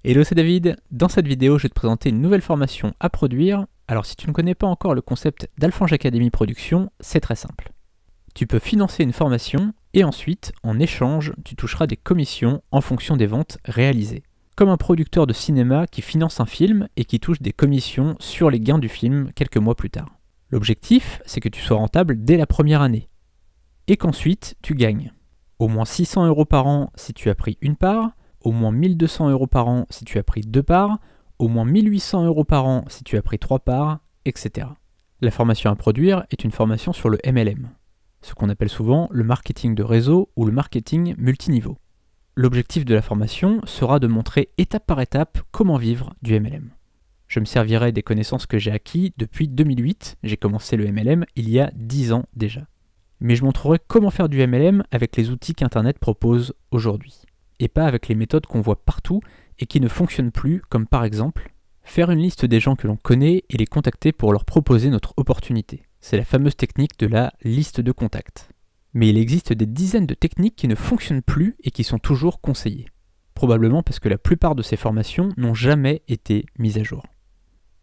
Hello, c'est David. Dans cette vidéo, je vais te présenter une nouvelle formation à produire. Alors si tu ne connais pas encore le concept d'Alphonge Academy Production, c'est très simple. Tu peux financer une formation et ensuite, en échange, tu toucheras des commissions en fonction des ventes réalisées. Comme un producteur de cinéma qui finance un film et qui touche des commissions sur les gains du film quelques mois plus tard. L'objectif, c'est que tu sois rentable dès la première année et qu'ensuite tu gagnes au moins 600 € par an si tu as pris une part, au moins 1200 € par an si tu as pris 2 parts, au moins 1800 € par an si tu as pris 3 parts, etc. La formation à produire est une formation sur le MLM, ce qu'on appelle souvent le marketing de réseau ou le marketing multiniveau. L'objectif de la formation sera de montrer étape par étape comment vivre du MLM. Je me servirai des connaissances que j'ai acquises depuis 2008, j'ai commencé le MLM il y a 10 ans déjà. Mais je montrerai comment faire du MLM avec les outils qu'Internet propose aujourd'hui, et pas avec les méthodes qu'on voit partout et qui ne fonctionnent plus, comme par exemple faire une liste des gens que l'on connaît et les contacter pour leur proposer notre opportunité. C'est la fameuse technique de la liste de contacts. Mais il existe des dizaines de techniques qui ne fonctionnent plus et qui sont toujours conseillées. Probablement parce que la plupart de ces formations n'ont jamais été mises à jour.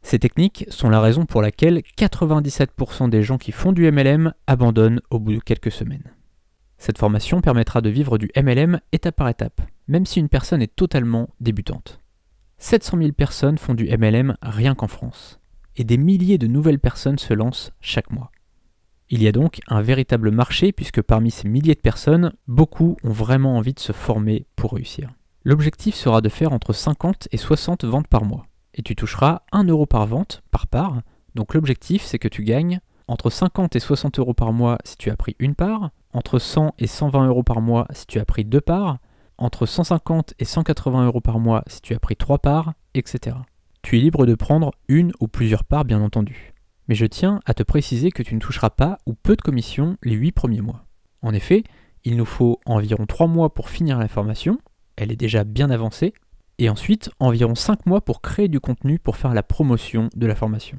Ces techniques sont la raison pour laquelle 97% des gens qui font du MLM abandonnent au bout de quelques semaines. Cette formation permettra de vivre du MLM étape par étape, même si une personne est totalement débutante. 700 000 personnes font du MLM rien qu'en France, et des milliers de nouvelles personnes se lancent chaque mois. Il y a donc un véritable marché puisque parmi ces milliers de personnes, beaucoup ont vraiment envie de se former pour réussir. L'objectif sera de faire entre 50 et 60 ventes par mois, et tu toucheras 1 € par vente, par part, donc l'objectif c'est que tu gagnes entre 50 et 60 € par mois si tu as pris une part, entre 100 et 120 € par mois si tu as pris 2 parts, entre 150 et 180 € par mois si tu as pris 3 parts, etc. Tu es libre de prendre une ou plusieurs parts bien entendu. Mais je tiens à te préciser que tu ne toucheras pas ou peu de commissions les 8 premiers mois. En effet, il nous faut environ 3 mois pour finir la formation, elle est déjà bien avancée, et ensuite environ 5 mois pour créer du contenu pour faire la promotion de la formation.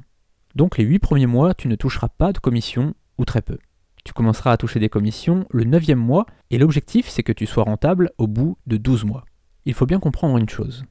Donc les 8 premiers mois, tu ne toucheras pas de commission ou très peu. Tu commenceras à toucher des commissions le 9e mois et l'objectif c'est que tu sois rentable au bout de 12 mois. Il faut bien comprendre une chose.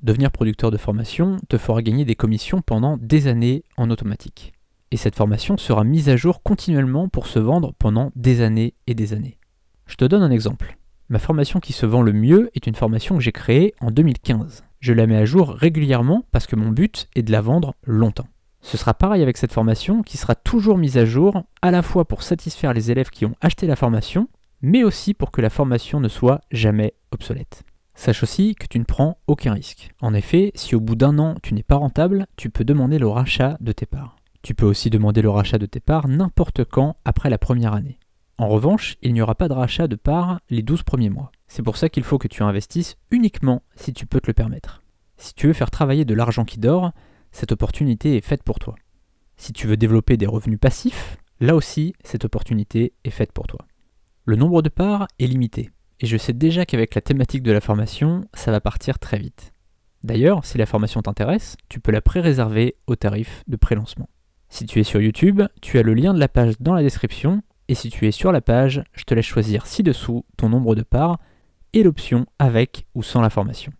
Devenir producteur de formation te fera gagner des commissions pendant des années en automatique. Et cette formation sera mise à jour continuellement pour se vendre pendant des années et des années. Je te donne un exemple. Ma formation qui se vend le mieux est une formation que j'ai créée en 2015. Je la mets à jour régulièrement parce que mon but est de la vendre longtemps. Ce sera pareil avec cette formation qui sera toujours mise à jour, à la fois pour satisfaire les élèves qui ont acheté la formation, mais aussi pour que la formation ne soit jamais obsolète. Sache aussi que tu ne prends aucun risque. En effet, si au bout d'1 an tu n'es pas rentable, tu peux demander le rachat de tes parts. Tu peux aussi demander le rachat de tes parts n'importe quand après la première année. En revanche, il n'y aura pas de rachat de parts les 12 premiers mois. C'est pour ça qu'il faut que tu investisses uniquement si tu peux te le permettre. Si tu veux faire travailler de l'argent qui dort, cette opportunité est faite pour toi. Si tu veux développer des revenus passifs, là aussi, cette opportunité est faite pour toi. Le nombre de parts est limité, et je sais déjà qu'avec la thématique de la formation, ça va partir très vite. D'ailleurs, si la formation t'intéresse, tu peux la pré-réserver au tarif de pré-lancement. Si tu es sur YouTube, tu as le lien de la page dans la description, et si tu es sur la page, je te laisse choisir ci-dessous ton nombre de parts et l'option avec ou sans la formation.